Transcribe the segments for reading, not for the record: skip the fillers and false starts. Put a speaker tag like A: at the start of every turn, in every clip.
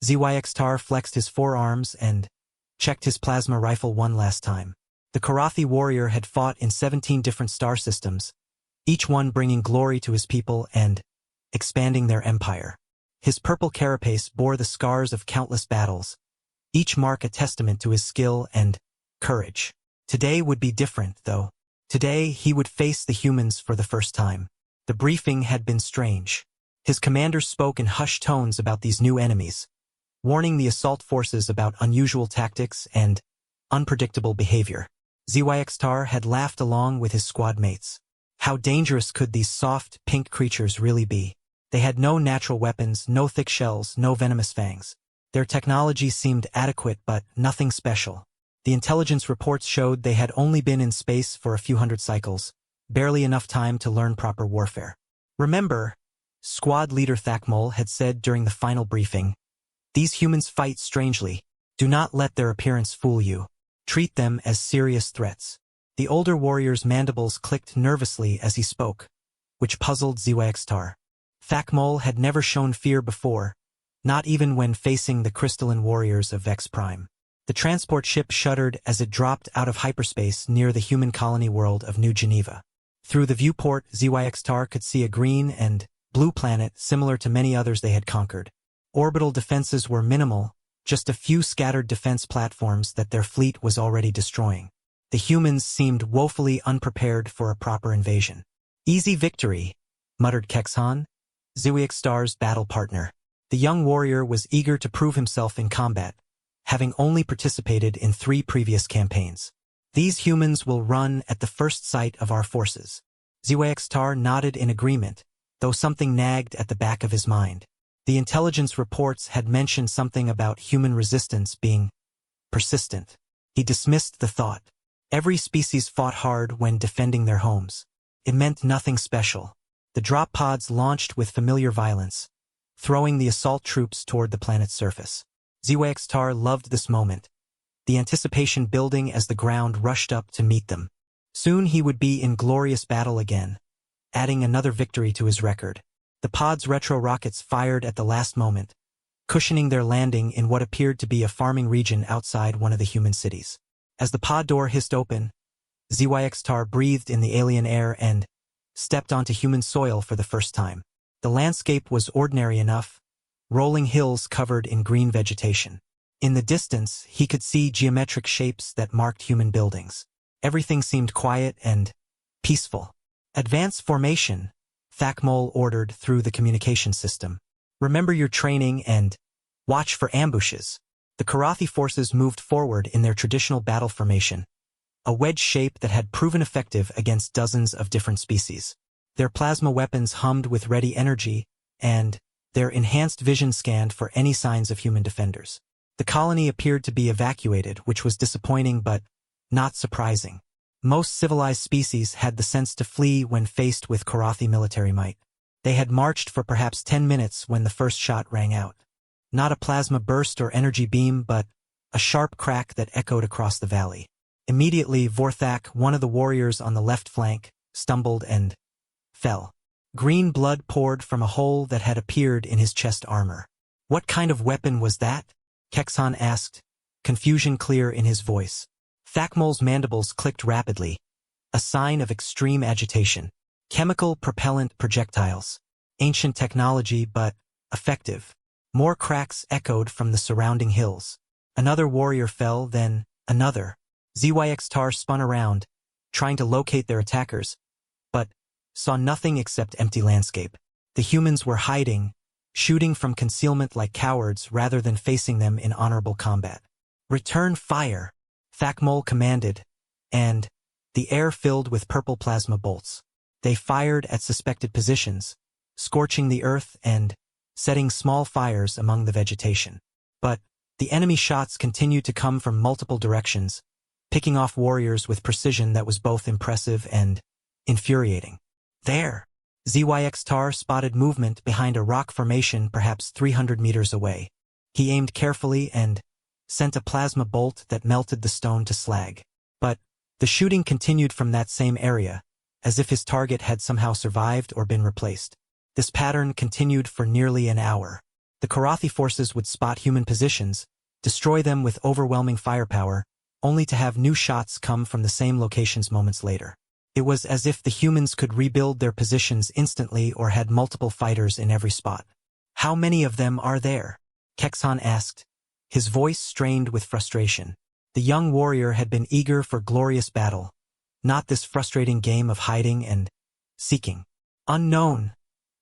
A: ZYX-Tar flexed his forearms and checked his plasma rifle one last time. The Karathi warrior had fought in 17 different star systems, each one bringing glory to his people and expanding their empire. His purple carapace bore the scars of countless battles, each mark a testament to his skill and courage. Today would be different, though. Today he would face the humans for the first time. The briefing had been strange. His commander spoke in hushed tones about these new enemies, warning the assault forces about unusual tactics and unpredictable behavior. ZYX-Tar had laughed along with his squad mates. How dangerous could these soft, pink creatures really be? They had no natural weapons, no thick shells, no venomous fangs. Their technology seemed adequate but nothing special. The intelligence reports showed they had only been in space for a few hundred cycles, barely enough time to learn proper warfare. Remember, squad leader Thakmol had said during the final briefing, "These humans fight strangely. Do not let their appearance fool you. Treat them as serious threats." The older warrior's mandibles clicked nervously as he spoke, which puzzled ZYX-Tar. Thakmol had never shown fear before, not even when facing the crystalline warriors of Vex Prime. The transport ship shuddered as it dropped out of hyperspace near the human colony world of New Geneva. Through the viewport, ZYX-Tar could see a green and blue planet similar to many others they had conquered. Orbital defenses were minimal, just a few scattered defense platforms that their fleet was already destroying. The humans seemed woefully unprepared for a proper invasion. "Easy victory," muttered Kexhan, ZYX-Star's battle partner. The young warrior was eager to prove himself in combat, having only participated in 3 previous campaigns. "These humans will run at the first sight of our forces." ZYX-Tar nodded in agreement, though something nagged at the back of his mind. The intelligence reports had mentioned something about human resistance being persistent. He dismissed the thought. Every species fought hard when defending their homes. It meant nothing special. The drop pods launched with familiar violence, throwing the assault troops toward the planet's surface. ZYX-Tar loved this moment, the anticipation building as the ground rushed up to meet them. Soon he would be in glorious battle again, adding another victory to his record. The pod's retro rockets fired at the last moment, cushioning their landing in what appeared to be a farming region outside one of the human cities. As the pod door hissed open, ZYX-Tar breathed in the alien air and stepped onto human soil for the first time. The landscape was ordinary enough, rolling hills covered in green vegetation. In the distance, he could see geometric shapes that marked human buildings. Everything seemed quiet and peaceful. "Advance formation," Thakmol ordered through the communication system. "Remember your training and watch for ambushes." The Karathi forces moved forward in their traditional battle formation, a wedge shape that had proven effective against dozens of different species. Their plasma weapons hummed with ready energy, and their enhanced vision scanned for any signs of human defenders. The colony appeared to be evacuated, which was disappointing but not surprising. Most civilized species had the sense to flee when faced with Karathi military might. They had marched for perhaps 10 minutes when the first shot rang out. Not a plasma burst or energy beam, but a sharp crack that echoed across the valley. Immediately, Vorthak, one of the warriors on the left flank, stumbled and fell. Green blood poured from a hole that had appeared in his chest armor. "What kind of weapon was that?" Kexhan asked, confusion clear in his voice. Thakmol's mandibles clicked rapidly, a sign of extreme agitation. "Chemical propellant projectiles. Ancient technology, but effective." More cracks echoed from the surrounding hills. Another warrior fell, then another. ZYX-Tar spun around, trying to locate their attackers, but saw nothing except empty landscape. The humans were hiding, shooting from concealment like cowards rather than facing them in honorable combat. "Return fire," Thakmol commanded, and the air filled with purple plasma bolts. They fired at suspected positions, scorching the earth and setting small fires among the vegetation. But the enemy shots continued to come from multiple directions, picking off warriors with precision that was both impressive and infuriating. There! ZYX-Tar spotted movement behind a rock formation perhaps 300 meters away. He aimed carefully and sent a plasma bolt that melted the stone to slag. But the shooting continued from that same area, as if his target had somehow survived or been replaced. This pattern continued for nearly an hour. The Karathi forces would spot human positions, destroy them with overwhelming firepower, only to have new shots come from the same locations moments later. It was as if the humans could rebuild their positions instantly or had multiple fighters in every spot. "How many of them are there?" Kexhan asked, his voice strained with frustration. The young warrior had been eager for glorious battle, not this frustrating game of hiding and seeking. "Unknown,"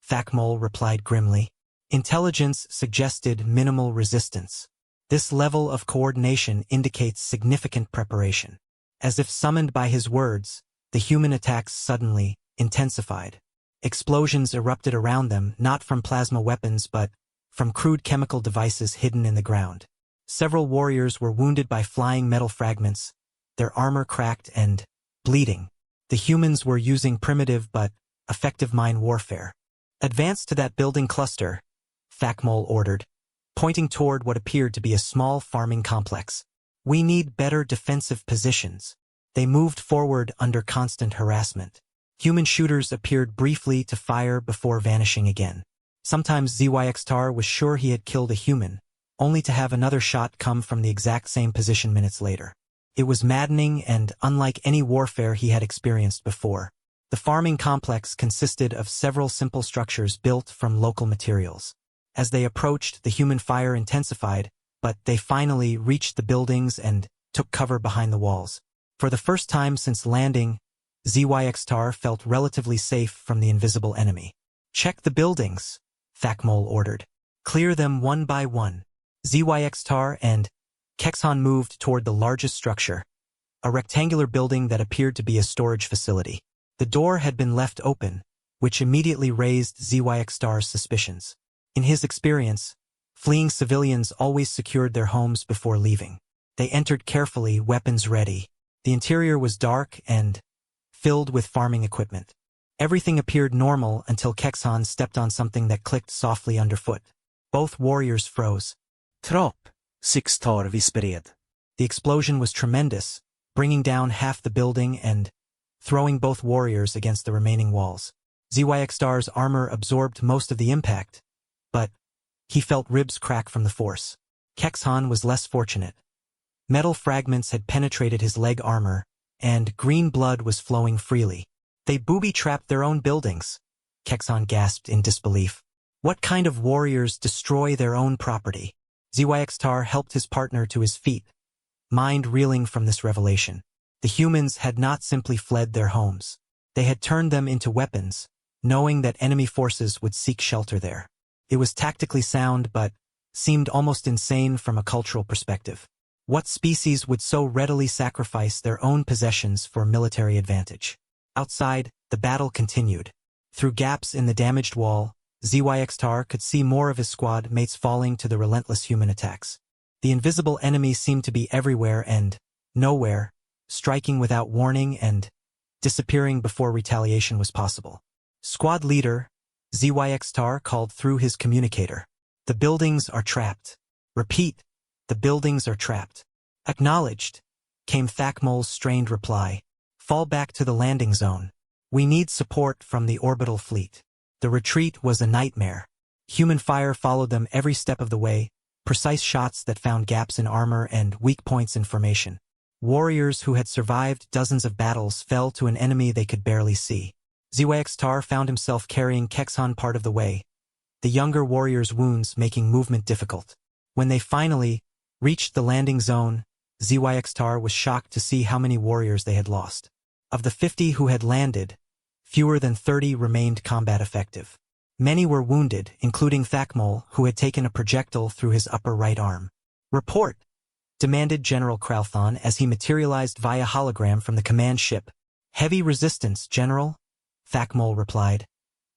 A: Thakmol replied grimly. Intelligence suggested minimal resistance. This level of coordination indicates significant preparation. As if summoned by his words, the human attacks suddenly intensified. Explosions erupted around them, not from plasma weapons but from crude chemical devices hidden in the ground. Several warriors were wounded by flying metal fragments, their armor cracked and bleeding. The humans were using primitive but effective mine warfare. "Advance to that building cluster," Thakmol ordered, pointing toward what appeared to be a small farming complex. "We need better defensive positions." They moved forward under constant harassment. Human shooters appeared briefly to fire before vanishing again. Sometimes ZYXTAR was sure he had killed a human, only to have another shot come from the exact same position minutes later. It was maddening and unlike any warfare he had experienced before. The farming complex consisted of several simple structures built from local materials. As they approached, the human fire intensified, but they finally reached the buildings and took cover behind the walls. For the first time since landing, ZYXTAR felt relatively safe from the invisible enemy. "Check the buildings," Thakmol ordered. "Clear them one by one." ZYXTAR and Kexhan moved toward the largest structure, a rectangular building that appeared to be a storage facility. The door had been left open, which immediately raised ZYXTAR's suspicions. In his experience, fleeing civilians always secured their homes before leaving. They entered carefully, weapons ready. The interior was dark and filled with farming equipment. Everything appeared normal until Kexhan stepped on something that clicked softly underfoot. Both warriors froze.
B: "Tropp, Sixtar whispered."
A: The explosion was tremendous, bringing down half the building and throwing both warriors against the remaining walls. ZYXTAR's armor absorbed most of the impact, but he felt ribs crack from the force. Kexhan was less fortunate. Metal fragments had penetrated his leg armor, and green blood was flowing freely. "They booby-trapped their own buildings," Kexhan gasped in disbelief. "What kind of warriors destroy their own property?" ZYXTAR helped his partner to his feet, mind reeling from this revelation. The humans had not simply fled their homes. They had turned them into weapons, knowing that enemy forces would seek shelter there. It was tactically sound but seemed almost insane from a cultural perspective. What species would so readily sacrifice their own possessions for military advantage? Outside, the battle continued. Through gaps in the damaged wall, ZYXTAR could see more of his squad mates falling to the relentless human attacks. The invisible enemy seemed to be everywhere and nowhere, striking without warning and disappearing before retaliation was possible. "Squad leader," ZYXTAR called through his communicator. "The buildings are trapped." "Repeat, the buildings are trapped." "Acknowledged," came Thakmol's strained reply. "Fall back to the landing zone. We need support from the orbital fleet." The retreat was a nightmare. Human fire followed them every step of the way, precise shots that found gaps in armor and weak points in formation. Warriors who had survived dozens of battles fell to an enemy they could barely see. ZYXTAR found himself carrying Kexhan part of the way, the younger warrior's wounds making movement difficult. When they finally reached the landing zone, ZYXTAR was shocked to see how many warriors they had lost. Of the 50 who had landed, fewer than 30 remained combat effective. Many were wounded, including Thakmol, who had taken a projectile through his upper right arm. "Report," demanded General Kralthon as he materialized via hologram from the command ship. "Heavy resistance, General," Thakmol replied,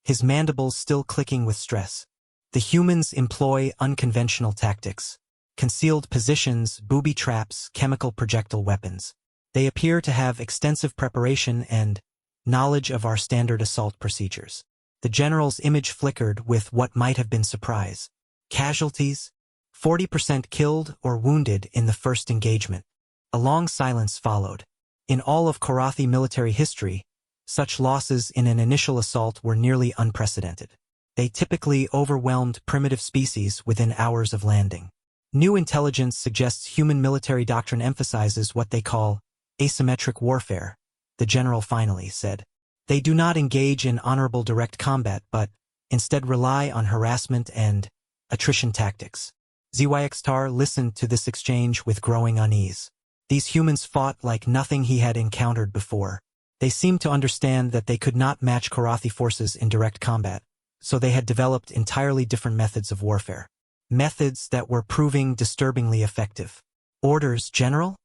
A: his mandibles still clicking with stress. "The humans employ unconventional tactics. Concealed positions, booby traps, chemical projectile weapons. They appear to have extensive preparation and knowledge of our standard assault procedures." The general's image flickered with what might have been surprise. Casualties? 40% killed or wounded in the first engagement. A long silence followed. In all of Karathi military history, such losses in an initial assault were nearly unprecedented. They typically overwhelmed primitive species within hours of landing. New intelligence suggests human military doctrine emphasizes what they call asymmetric warfare, the general finally said. They do not engage in honorable direct combat but instead rely on harassment and attrition tactics. ZYXTAR listened to this exchange with growing unease. These humans fought like nothing he had encountered before. They seemed to understand that they could not match Karathi forces in direct combat, so they had developed entirely different methods of warfare. Methods that were proving disturbingly effective. Orders, General?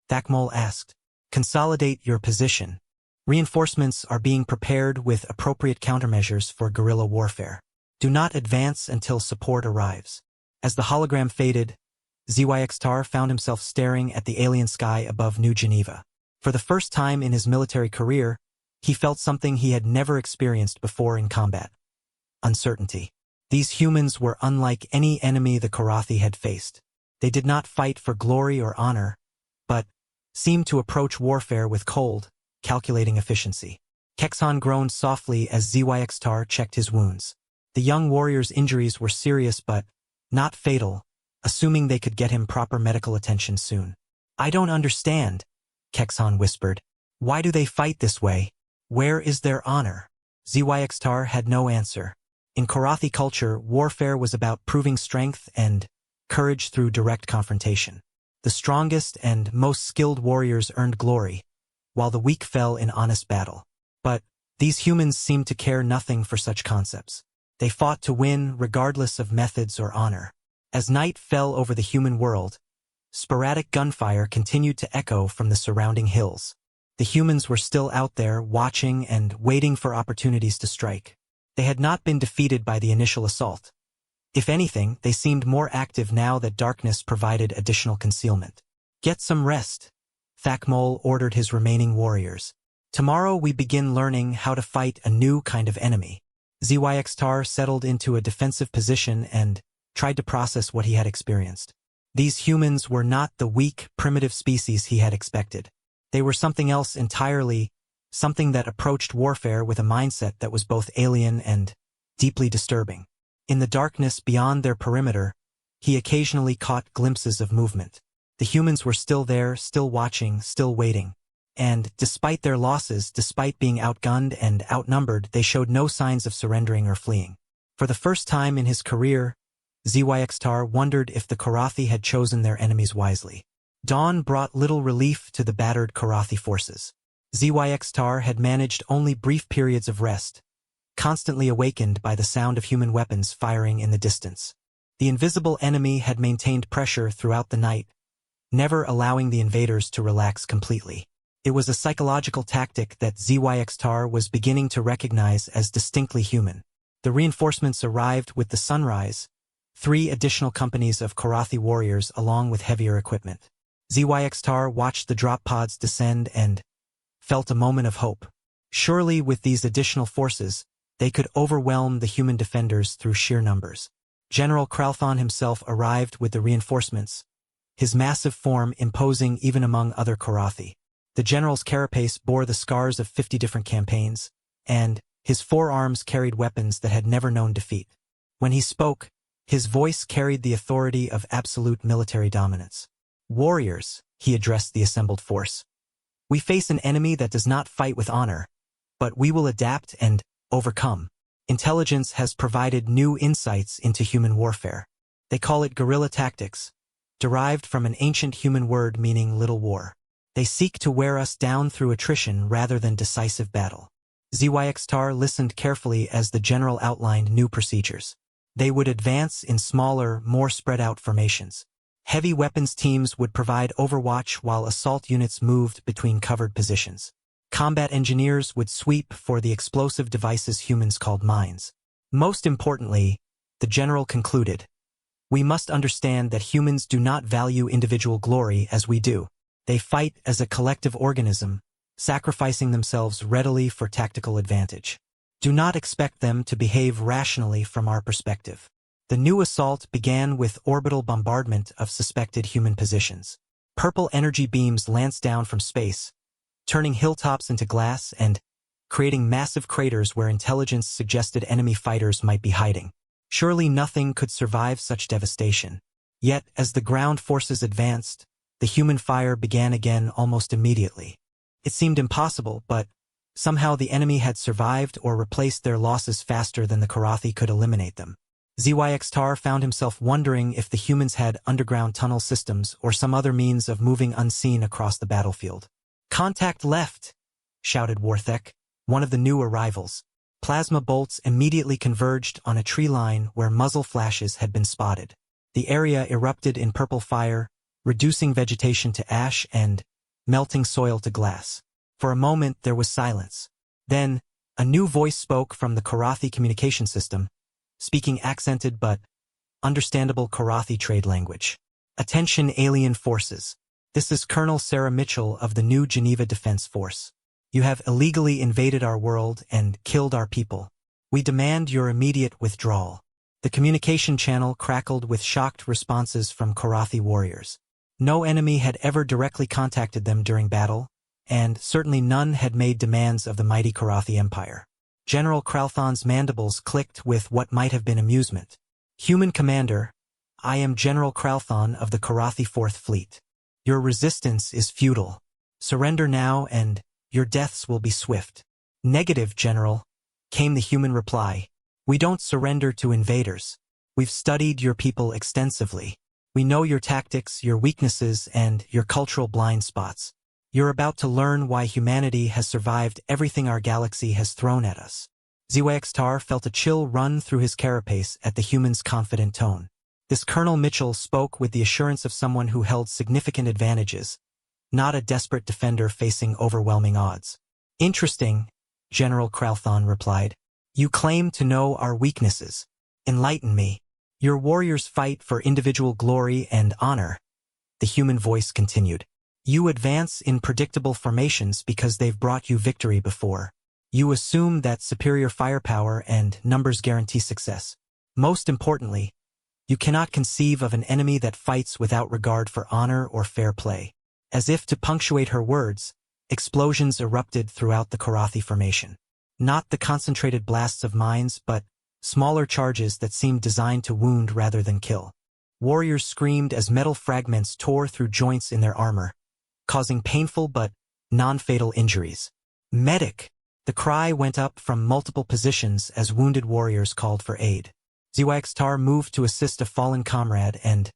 A: Thakmol asked. Consolidate your position. Reinforcements are being prepared with appropriate countermeasures for guerrilla warfare. Do not advance until support arrives. As the hologram faded, ZYXTAR found himself staring at the alien sky above New Geneva. For the first time in his military career, he felt something he had never experienced before in combat. Uncertainty. These humans were unlike any enemy the Karathi had faced. They did not fight for glory or honor, but seemed to approach warfare with cold, calculating efficiency. Kexhan groaned softly as ZYXTAR checked his wounds. The young warrior's injuries were serious but not fatal, assuming they could get him proper medical attention soon. I don't understand, Kexhan whispered. Why do they fight this way? Where is their honor? ZYXTAR had no answer. In Karathi culture, warfare was about proving strength and courage through direct confrontation. The strongest and most skilled warriors earned glory, while the weak fell in honest battle. But these humans seemed to care nothing for such concepts. They fought to win regardless of methods or honor. As night fell over the human world, sporadic gunfire continued to echo from the surrounding hills. The humans were still out there watching and waiting for opportunities to strike. They had not been defeated by the initial assault. If anything, they seemed more active now that darkness provided additional concealment. Get some rest, Thakmol ordered his remaining warriors. Tomorrow we begin learning how to fight a new kind of enemy. ZYXTAR settled into a defensive position and tried to process what he had experienced. These humans were not the weak, primitive species he had expected. They were something else entirely, something that approached warfare with a mindset that was both alien and deeply disturbing. In the darkness beyond their perimeter, he occasionally caught glimpses of movement. The humans were still there, still watching, still waiting. And, despite their losses, despite being outgunned and outnumbered, they showed no signs of surrendering or fleeing. For the first time in his career, ZYXTAR wondered if the Karathi had chosen their enemies wisely. Dawn brought little relief to the battered Karathi forces. ZYXTAR had managed only brief periods of rest, constantly awakened by the sound of human weapons firing in the distance. The invisible enemy had maintained pressure throughout the night, never allowing the invaders to relax completely. It was a psychological tactic that ZYXTAR was beginning to recognize as distinctly human. The reinforcements arrived with the sunrise, 3 additional companies of Karathi warriors along with heavier equipment. ZYXTAR watched the drop pods descend and felt a moment of hope. Surely with these additional forces, they could overwhelm the human defenders through sheer numbers. General Kralthon himself arrived with the reinforcements, his massive form imposing even among other Karathi. The general's carapace bore the scars of 50 different campaigns, and his forearms carried weapons that had never known defeat. When he spoke, his voice carried the authority of absolute military dominance. Warriors, he addressed the assembled force. We face an enemy that does not fight with honor, but we will adapt and overcome. Intelligence has provided new insights into human warfare. They call it guerrilla tactics, derived from an ancient human word meaning little war. They seek to wear us down through attrition rather than decisive battle. ZYXTAR listened carefully as the general outlined new procedures. They would advance in smaller, more spread-out formations. Heavy weapons teams would provide overwatch while assault units moved between covered positions. Combat engineers would sweep for the explosive devices humans called mines. Most importantly, the general concluded, we must understand that humans do not value individual glory as we do. They fight as a collective organism, sacrificing themselves readily for tactical advantage. Do not expect them to behave rationally from our perspective. The new assault began with orbital bombardment of suspected human positions. Purple energy beams lanced down from space, turning hilltops into glass and creating massive craters where intelligence suggested enemy fighters might be hiding. Surely nothing could survive such devastation. Yet, as the ground forces advanced, the human fire began again almost immediately. It seemed impossible, but somehow the enemy had survived or replaced their losses faster than the Karathi could eliminate them. ZYX-Tar found himself wondering if the humans had underground tunnel systems or some other means of moving unseen across the battlefield. "Contact left!" shouted Warthek, one of the new arrivals. Plasma bolts immediately converged on a tree line where muzzle flashes had been spotted. The area erupted in purple fire, reducing vegetation to ash and melting soil to glass. For a moment there was silence. Then, a new voice spoke from the Karathi communication system, speaking accented but understandable Karathi trade language. "Attention alien forces. This is Colonel Sarah Mitchell of the New Geneva Defense Force. You have illegally invaded our world and killed our people. We demand your immediate withdrawal." The communication channel crackled with shocked responses from Karathi warriors. No enemy had ever directly contacted them during battle, and certainly none had made demands of the mighty Karathi Empire. General Kralthon's mandibles clicked with what might have been amusement. "Human Commander, I am General Kralthon of the Karathi Fourth Fleet. Your resistance is futile. Surrender now and your deaths will be swift." "Negative, General," came the human reply. "We don't surrender to invaders. We've studied your people extensively. We know your tactics, your weaknesses, and your cultural blind spots. You're about to learn why humanity has survived everything our galaxy has thrown at us." ZYX-Tar felt a chill run through his carapace at the human's confident tone. This Colonel Mitchell spoke with the assurance of someone who held significant advantages, not a desperate defender facing overwhelming odds. "Interesting," General Kralthon replied. "You claim to know our weaknesses. Enlighten me." "Your warriors fight for individual glory and honor," the human voice continued. "You advance in predictable formations because they've brought you victory before. You assume that superior firepower and numbers guarantee success. Most importantly, you cannot conceive of an enemy that fights without regard for honor or fair play." As if to punctuate her words, explosions erupted throughout the Karathi formation. Not the concentrated blasts of mines, but smaller charges that seemed designed to wound rather than kill. Warriors screamed as metal fragments tore through joints in their armor, causing painful but non-fatal injuries. "Medic!" The cry went up from multiple positions as wounded warriors called for aid. ZYX-Tar moved to assist a fallen comrade and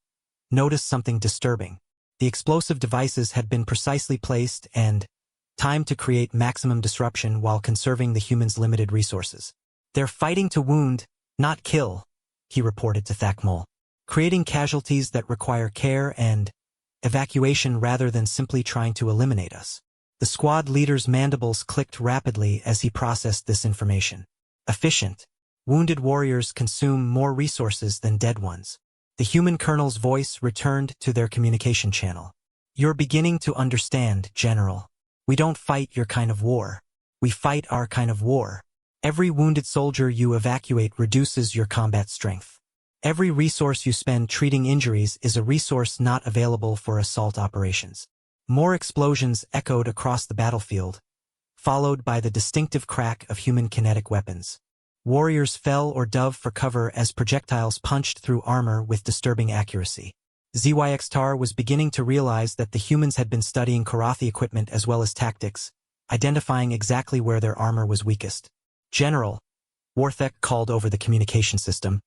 A: noticed something disturbing. The explosive devices had been precisely placed and timed to create maximum disruption while conserving the humans' limited resources. "They're fighting to wound, not kill," he reported to Thakmol, "creating casualties that require care and evacuation rather than simply trying to eliminate us." The squad leader's mandibles clicked rapidly as he processed this information. "Efficient. Wounded warriors consume more resources than dead ones." The human colonel's voice returned to their communication channel. "You're beginning to understand, General. We don't fight your kind of war. We fight our kind of war. Every wounded soldier you evacuate reduces your combat strength. Every resource you spend treating injuries is a resource not available for assault operations." More explosions echoed across the battlefield, followed by the distinctive crack of human kinetic weapons. Warriors fell or dove for cover as projectiles punched through armor with disturbing accuracy. ZYX-Tar was beginning to realize that the humans had been studying Karathi equipment as well as tactics, identifying exactly where their armor was weakest. "General," Warthek called over the communication system,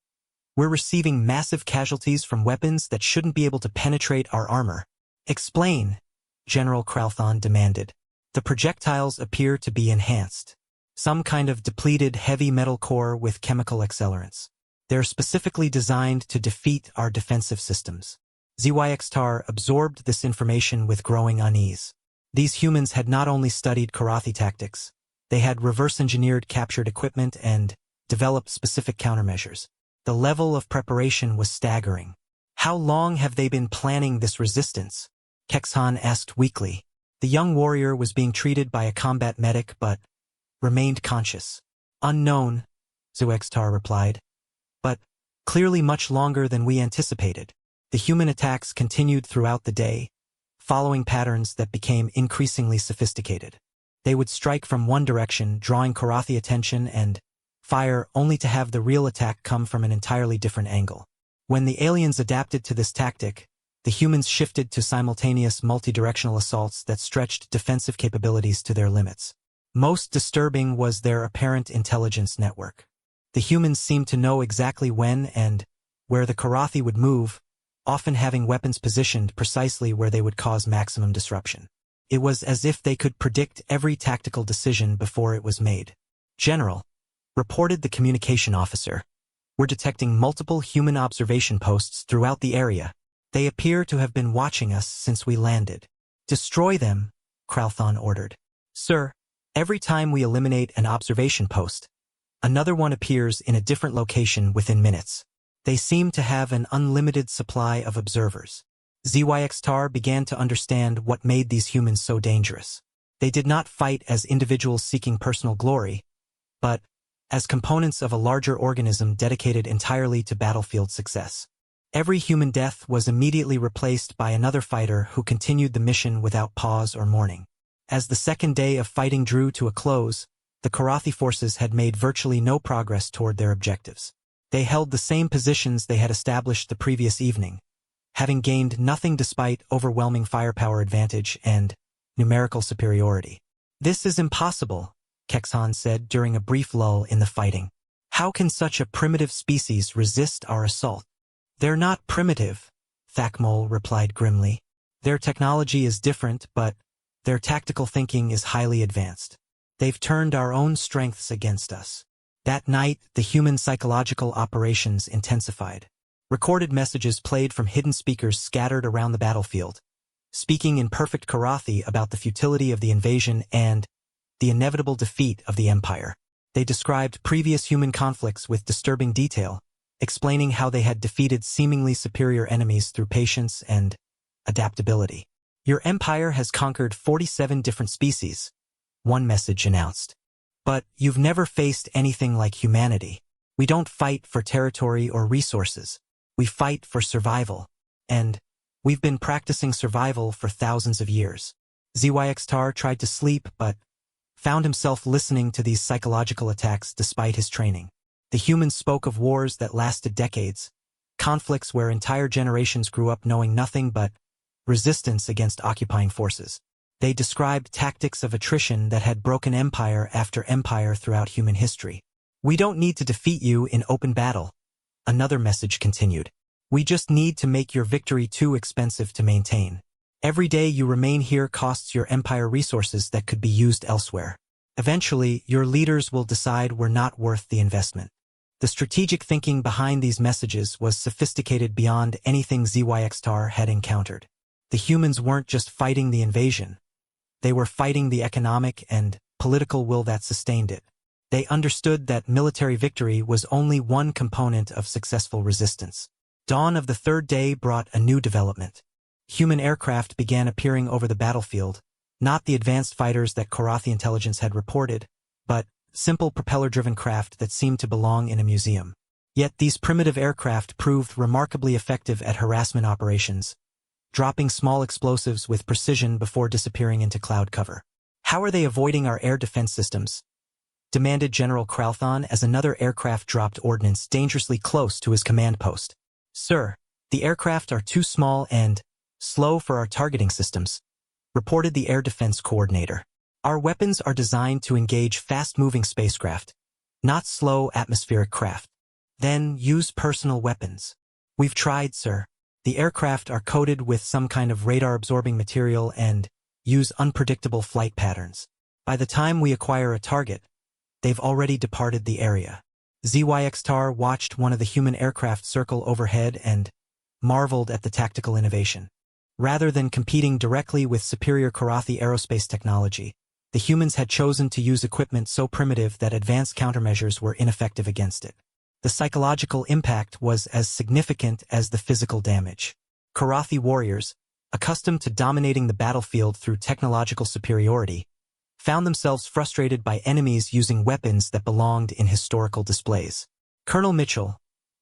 A: "we're receiving massive casualties from weapons that shouldn't be able to penetrate our armor." "Explain," General Kralthon demanded. "The projectiles appear to be enhanced. Some kind of depleted heavy metal core with chemical accelerants. They're specifically designed to defeat our defensive systems." ZYX-Tar absorbed this information with growing unease. These humans had not only studied Karathi tactics, they had reverse-engineered captured equipment and developed specific countermeasures. The level of preparation was staggering. "How long have they been planning this resistance?" Kexhan asked weakly. The young warrior was being treated by a combat medic but remained conscious. "Unknown," ZYX-Tar replied, "but clearly much longer than we anticipated." The human attacks continued throughout the day, following patterns that became increasingly sophisticated. They would strike from one direction, drawing Karathi attention, and fire only to have the real attack come from an entirely different angle. When the aliens adapted to this tactic, the humans shifted to simultaneous multi-directional assaults that stretched defensive capabilities to their limits. Most disturbing was their apparent intelligence network. The humans seemed to know exactly when and where the Karathi would move, often having weapons positioned precisely where they would cause maximum disruption. It was as if they could predict every tactical decision before it was made. "General," reported the communication officer, "we're detecting multiple human observation posts throughout the area. They appear to have been watching us since we landed." "Destroy them," Kralthon ordered. "Sir, every time we eliminate an observation post, another one appears in a different location within minutes. They seem to have an unlimited supply of observers." ZYXTAR began to understand what made these humans so dangerous. They did not fight as individuals seeking personal glory, but as components of a larger organism dedicated entirely to battlefield success. Every human death was immediately replaced by another fighter who continued the mission without pause or mourning. As the second day of fighting drew to a close, the Karathi forces had made virtually no progress toward their objectives. They held the same positions they had established the previous evening, having gained nothing despite overwhelming firepower advantage and numerical superiority. "This is impossible," Kexhan said during a brief lull in the fighting. "How can such a primitive species resist our assault?" "They're not primitive," Thakmol replied grimly. "Their technology is different, but their tactical thinking is highly advanced. They've turned our own strengths against us." That night, the human psychological operations intensified. Recorded messages played from hidden speakers scattered around the battlefield, speaking in perfect Karathi about the futility of the invasion and the inevitable defeat of the Empire. They described previous human conflicts with disturbing detail, explaining how they had defeated seemingly superior enemies through patience and adaptability. "Your empire has conquered 47 different species," one message announced. "But you've never faced anything like humanity. We don't fight for territory or resources. We fight for survival. And we've been practicing survival for thousands of years." ZYXTAR tried to sleep but found himself listening to these psychological attacks despite his training. The humans spoke of wars that lasted decades, conflicts where entire generations grew up knowing nothing but resistance against occupying forces. They described tactics of attrition that had broken empire after empire throughout human history. "We don't need to defeat you in open battle," another message continued. "We just need to make your victory too expensive to maintain. Every day you remain here costs your empire resources that could be used elsewhere. Eventually, your leaders will decide we're not worth the investment." The strategic thinking behind these messages was sophisticated beyond anything ZYXTAR had encountered. The humans weren't just fighting the invasion. They were fighting the economic and political will that sustained it. They understood that military victory was only one component of successful resistance. Dawn of the third day brought a new development. Human aircraft began appearing over the battlefield, not the advanced fighters that Karathi intelligence had reported, but simple propeller-driven craft that seemed to belong in a museum. Yet these primitive aircraft proved remarkably effective at harassment operations, dropping small explosives with precision before disappearing into cloud cover. "How are they avoiding our air defense systems?" demanded General Kralthon as another aircraft dropped ordnance dangerously close to his command post. "Sir, the aircraft are too small and slow for our targeting systems," reported the air defense coordinator. "Our weapons are designed to engage fast-moving spacecraft, not slow atmospheric craft." "Then use personal weapons." "We've tried, sir. The aircraft are coated with some kind of radar-absorbing material and use unpredictable flight patterns. By the time we acquire a target, they've already departed the area." ZYXTAR watched one of the human aircraft circle overhead and marveled at the tactical innovation. Rather than competing directly with superior Karathi aerospace technology, the humans had chosen to use equipment so primitive that advanced countermeasures were ineffective against it. The psychological impact was as significant as the physical damage. Karathi warriors, accustomed to dominating the battlefield through technological superiority, found themselves frustrated by enemies using weapons that belonged in historical displays. "Colonel Mitchell,"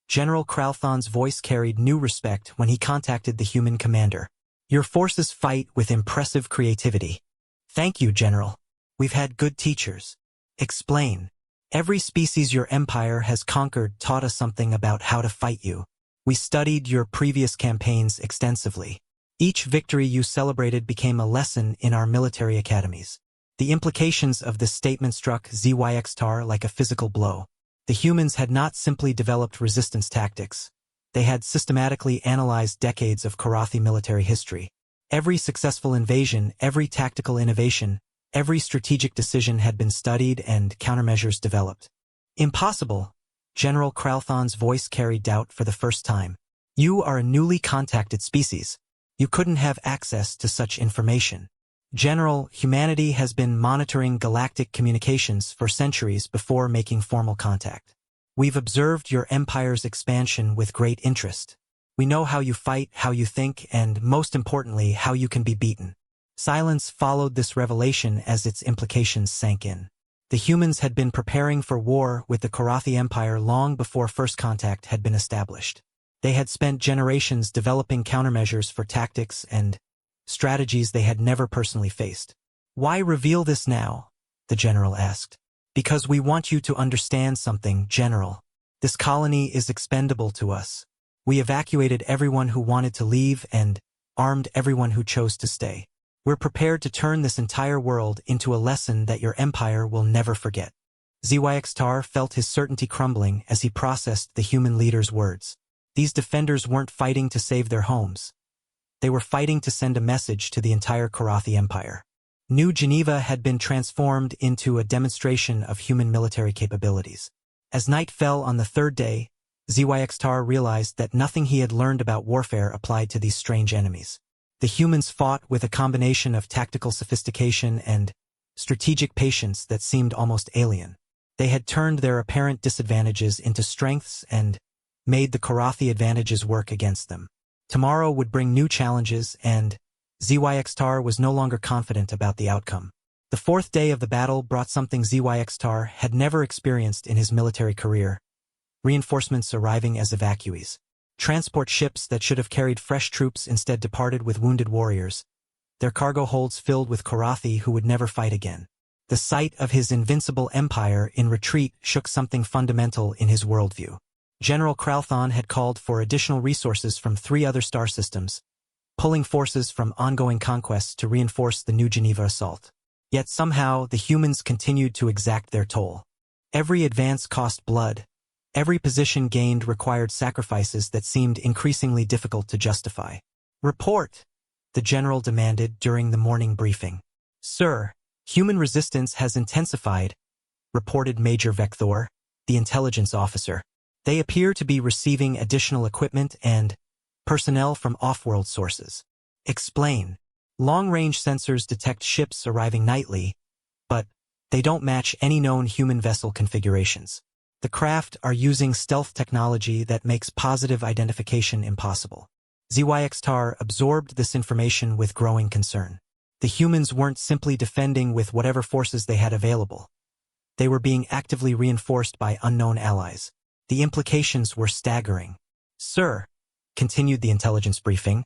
A: General Kralthon's voice carried new respect when he contacted the human commander. "Your forces fight with impressive creativity." "Thank you, General. We've had good teachers. Explain. Every species your empire has conquered taught us something about how to fight you. We studied your previous campaigns extensively. Each victory you celebrated became a lesson in our military academies. The implications of this statement struck ZYX-Tar like a physical blow. The humans had not simply developed resistance tactics. They had systematically analyzed decades of Karathi military history. Every successful invasion, every tactical innovation, every strategic decision had been studied and countermeasures developed. Impossible. General Kralthon's voice carried doubt for the first time. You are a newly contacted species. You couldn't have access to such information. General, humanity has been monitoring galactic communications for centuries before making formal contact. We've observed your empire's expansion with great interest. We know how you fight, how you think, and most importantly, how you can be beaten. Silence followed this revelation as its implications sank in. The humans had been preparing for war with the Karathi Empire long before first contact had been established. They had spent generations developing countermeasures for tactics and strategies they had never personally faced. Why reveal this now? The general asked. Because we want you to understand something, General. This colony is expendable to us. We evacuated everyone who wanted to leave and armed everyone who chose to stay. We're prepared to turn this entire world into a lesson that your empire will never forget. ZYX-Tar felt his certainty crumbling as he processed the human leader's words. These defenders weren't fighting to save their homes. They were fighting to send a message to the entire Karathi Empire. New Geneva had been transformed into a demonstration of human military capabilities. As night fell on the third day, ZYX-Tar realized that nothing he had learned about warfare applied to these strange enemies. The humans fought with a combination of tactical sophistication and strategic patience that seemed almost alien. They had turned their apparent disadvantages into strengths and made the Karathi advantages work against them. Tomorrow would bring new challenges, and ZYX-Tar was no longer confident about the outcome. The fourth day of the battle brought something ZYX-Tar had never experienced in his military career: reinforcements arriving as evacuees. Transport ships that should have carried fresh troops instead departed with wounded warriors, their cargo holds filled with Karathi who would never fight again. The sight of his invincible empire in retreat shook something fundamental in his worldview. General Kralthon had called for additional resources from 3 other star systems, pulling forces from ongoing conquests to reinforce the New Geneva assault. Yet somehow the humans continued to exact their toll. Every advance cost blood. Every position gained required sacrifices that seemed increasingly difficult to justify. Report, the general demanded during the morning briefing. Sir, human resistance has intensified, reported Major Vector, the intelligence officer. They appear to be receiving additional equipment and personnel from off-world sources. Explain. Long-range sensors detect ships arriving nightly, but they don't match any known human vessel configurations. The craft are using stealth technology that makes positive identification impossible. ZYX-Tar absorbed this information with growing concern. The humans weren't simply defending with whatever forces they had available. They were being actively reinforced by unknown allies. The implications were staggering. Sir, continued the intelligence briefing,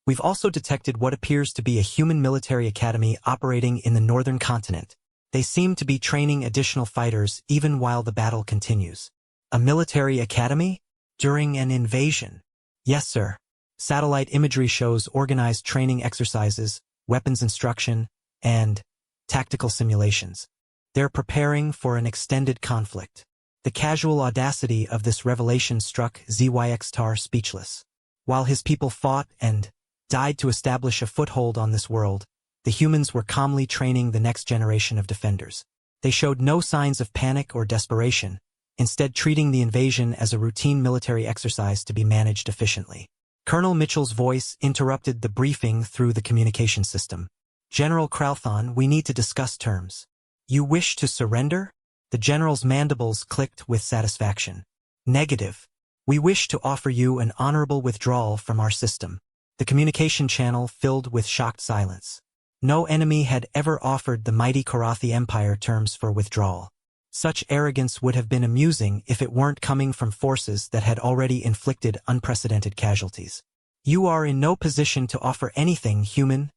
A: we've also detected what appears to be a human military academy operating in the northern continent. They seem to be training additional fighters even while the battle continues. A military academy? During an invasion? Yes, sir. Satellite imagery shows organized training exercises, weapons instruction, and tactical simulations. They're preparing for an extended conflict. The casual audacity of this revelation struck ZYX-Tar speechless. While his people fought and died to establish a foothold on this world, the humans were calmly training the next generation of defenders. They showed no signs of panic or desperation, instead treating the invasion as a routine military exercise to be managed efficiently. Colonel Mitchell's voice interrupted the briefing through the communication system. General Kralthon, we need to discuss terms. You wish to surrender? The general's mandibles clicked with satisfaction. Negative. We wish to offer you an honorable withdrawal from our system. The communication channel filled with shocked silence. No enemy had ever offered the mighty Karathi Empire terms for withdrawal. Such arrogance would have been amusing if it weren't coming from forces that had already inflicted unprecedented casualties. You are in no position to offer anything, human,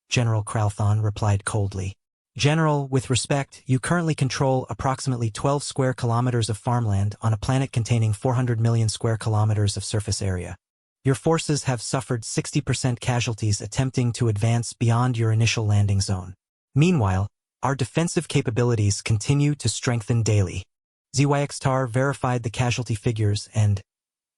A: General Kralthon replied coldly. General, with respect, you currently control approximately 12 square kilometers of farmland on a planet containing 400 million square kilometers of surface area. Your forces have suffered 60% casualties attempting to advance beyond your initial landing zone. Meanwhile, our defensive capabilities continue to strengthen daily. ZYXTAR verified the casualty figures and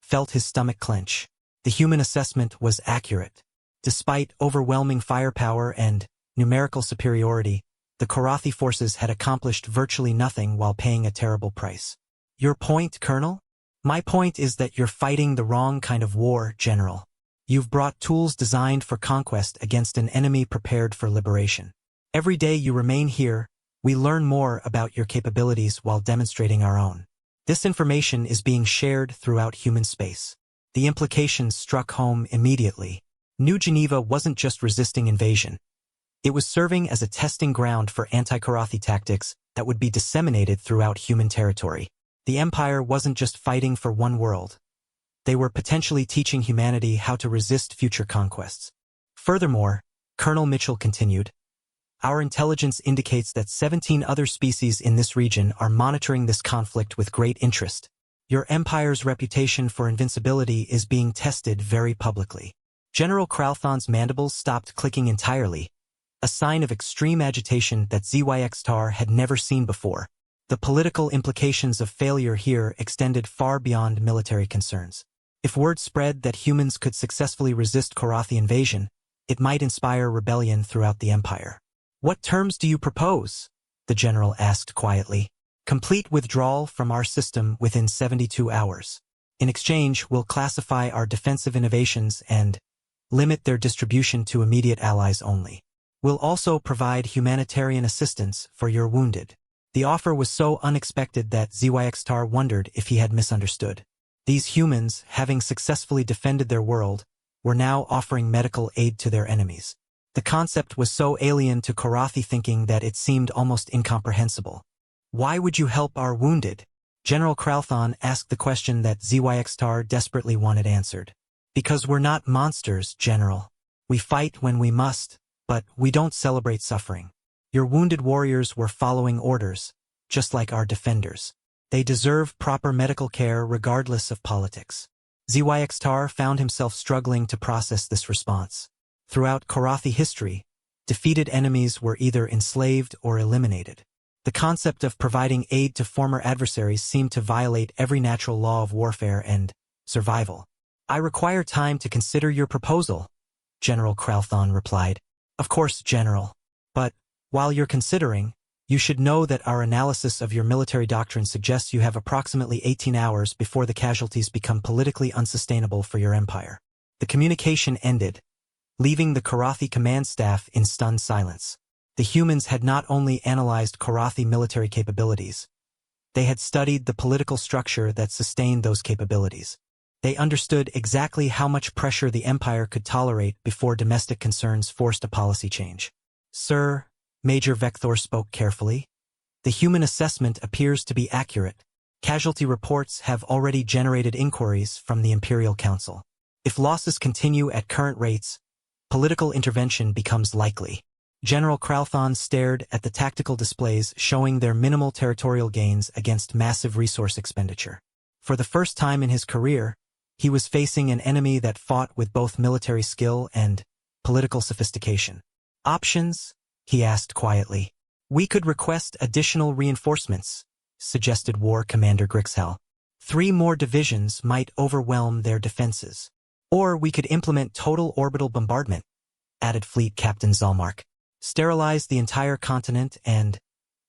A: felt his stomach clench. The human assessment was accurate. Despite overwhelming firepower and numerical superiority, the Korathi forces had accomplished virtually nothing while paying a terrible price. Your point, Colonel? My point is that you're fighting the wrong kind of war, General. You've brought tools designed for conquest against an enemy prepared for liberation. Every day you remain here, we learn more about your capabilities while demonstrating our own. This information is being shared throughout human space. The implications struck home immediately. New Geneva wasn't just resisting invasion. It was serving as a testing ground for anti-Korathi tactics that would be disseminated throughout human territory. The Empire wasn't just fighting for one world. They were potentially teaching humanity how to resist future conquests. Furthermore, Colonel Mitchell continued, our intelligence indicates that 17 other species in this region are monitoring this conflict with great interest. Your Empire's reputation for invincibility is being tested very publicly. General Kralthon's mandibles stopped clicking entirely, a sign of extreme agitation that ZYXTAR had never seen before. The political implications of failure here extended far beyond military concerns. If word spread that humans could successfully resist Korathi invasion, it might inspire rebellion throughout the Empire. What terms do you propose? The general asked quietly. Complete withdrawal from our system within 72 hours. In exchange, we'll classify our defensive innovations and limit their distribution to immediate allies only. We'll also provide humanitarian assistance for your wounded. The offer was so unexpected that ZYXTAR wondered if he had misunderstood. These humans, having successfully defended their world, were now offering medical aid to their enemies. The concept was so alien to Korathi thinking that it seemed almost incomprehensible. Why would you help our wounded? General Kralthon asked the question that ZYXTAR desperately wanted answered. Because we're not monsters, General. We fight when we must, but we don't celebrate suffering. Your wounded warriors were following orders, just like our defenders. They deserve proper medical care regardless of politics. ZYXTAR found himself struggling to process this response. Throughout Korathi history, defeated enemies were either enslaved or eliminated. The concept of providing aid to former adversaries seemed to violate every natural law of warfare and survival. I require time to consider your proposal, General Kralthon replied. Of course, General. But, while you're considering, you should know that our analysis of your military doctrine suggests you have approximately 18 hours before the casualties become politically unsustainable for your empire. The communication ended, leaving the Korathi command staff in stunned silence. The humans had not only analyzed Korathi military capabilities, they had studied the political structure that sustained those capabilities. They understood exactly how much pressure the Empire could tolerate before domestic concerns forced a policy change. Sir, Major Vector spoke carefully. The human assessment appears to be accurate. Casualty reports have already generated inquiries from the Imperial Council. If losses continue at current rates, political intervention becomes likely. General Kralthon stared at the tactical displays showing their minimal territorial gains against massive resource expenditure. For the first time in his career, he was facing an enemy that fought with both military skill and political sophistication. Options? He asked quietly. We could request additional reinforcements, suggested War Commander Grixhel. 3 more divisions might overwhelm their defenses. Or we could implement total orbital bombardment, added Fleet Captain Zalmark. Sterilize the entire continent and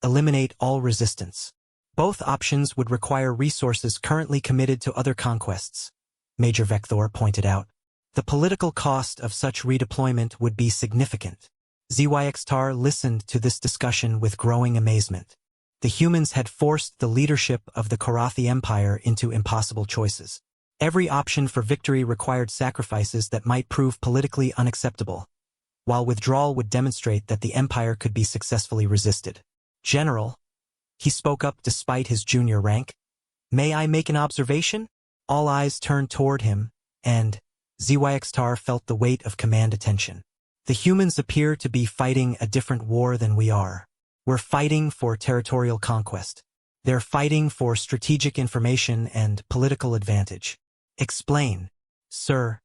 A: eliminate all resistance. Both options would require resources currently committed to other conquests, Major Vector pointed out. The political cost of such redeployment would be significant. ZYXTAR listened to this discussion with growing amazement. The humans had forced the leadership of the Korathi Empire into impossible choices. Every option for victory required sacrifices that might prove politically unacceptable, while withdrawal would demonstrate that the Empire could be successfully resisted. General, he spoke up despite his junior rank, may I make an observation? All eyes turned toward him, and ZYXTAR felt the weight of command attention. The humans appear to be fighting a different war than we are. We're fighting for territorial conquest. They're fighting for strategic information and political advantage. Explain. Sir,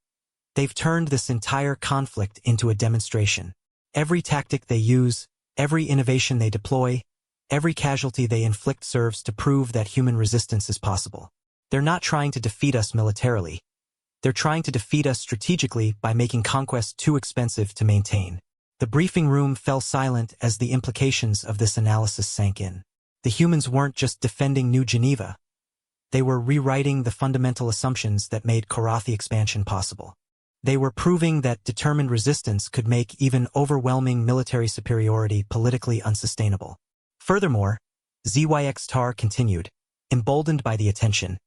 A: they've turned this entire conflict into a demonstration. Every tactic they use, every innovation they deploy, every casualty they inflict serves to prove that human resistance is possible. They're not trying to defeat us militarily. They're trying to defeat us strategically by making conquest too expensive to maintain. The briefing room fell silent as the implications of this analysis sank in. The humans weren't just defending New Geneva. They were rewriting the fundamental assumptions that made Korathi expansion possible. They were proving that determined resistance could make even overwhelming military superiority politically unsustainable. Furthermore, ZYX-TAR continued, emboldened by the attention.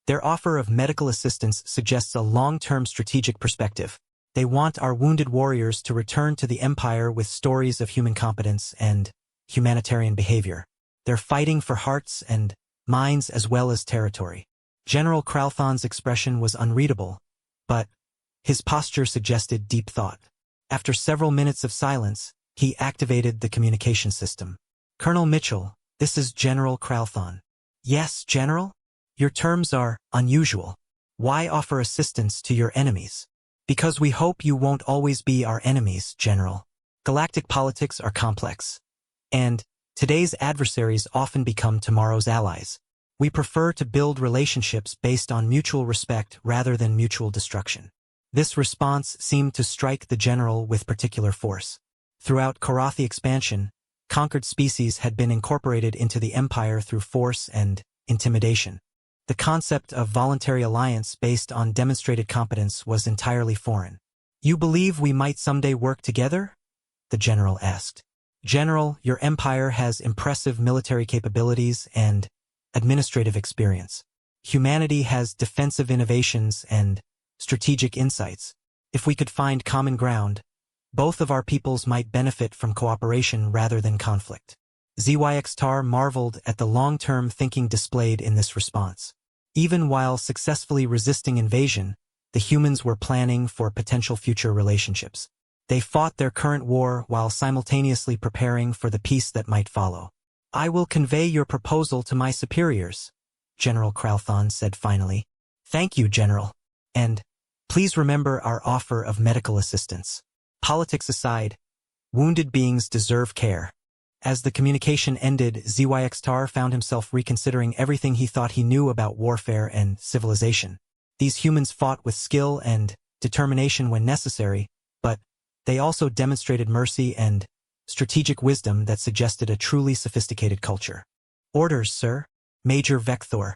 A: Their offer of medical assistance suggests a long-term strategic perspective. They want our wounded warriors to return to the Empire with stories of human competence and humanitarian behavior. They're fighting for hearts and minds as well as territory. General Kralthon's expression was unreadable, but his posture suggested deep thought. After several minutes of silence, he activated the communication system. Colonel Mitchell, this is General Kralthon. Yes, General? Your terms are unusual. Why offer assistance to your enemies? Because we hope you won't always be our enemies, General. Galactic politics are complex, and today's adversaries often become tomorrow's allies. We prefer to build relationships based on mutual respect rather than mutual destruction. This response seemed to strike the general with particular force. Throughout Korathi expansion, conquered species had been incorporated into the Empire through force and intimidation. The concept of voluntary alliance based on demonstrated competence was entirely foreign. You believe we might someday work together? The general asked. General, your empire has impressive military capabilities and administrative experience. Humanity has defensive innovations and strategic insights. If we could find common ground, both of our peoples might benefit from cooperation rather than conflict. ZYX-TAR marveled at the long-term thinking displayed in this response. Even while successfully resisting invasion, the humans were planning for potential future relationships. They fought their current war while simultaneously preparing for the peace that might follow. I will convey your proposal to my superiors, General Kralthon said finally. Thank you, General. And please remember our offer of medical assistance. Politics aside, wounded beings deserve care. As the communication ended, ZYX-TAR found himself reconsidering everything he thought he knew about warfare and civilization. These humans fought with skill and determination when necessary, but they also demonstrated mercy and strategic wisdom that suggested a truly sophisticated culture. Orders, sir. Major Vecthor.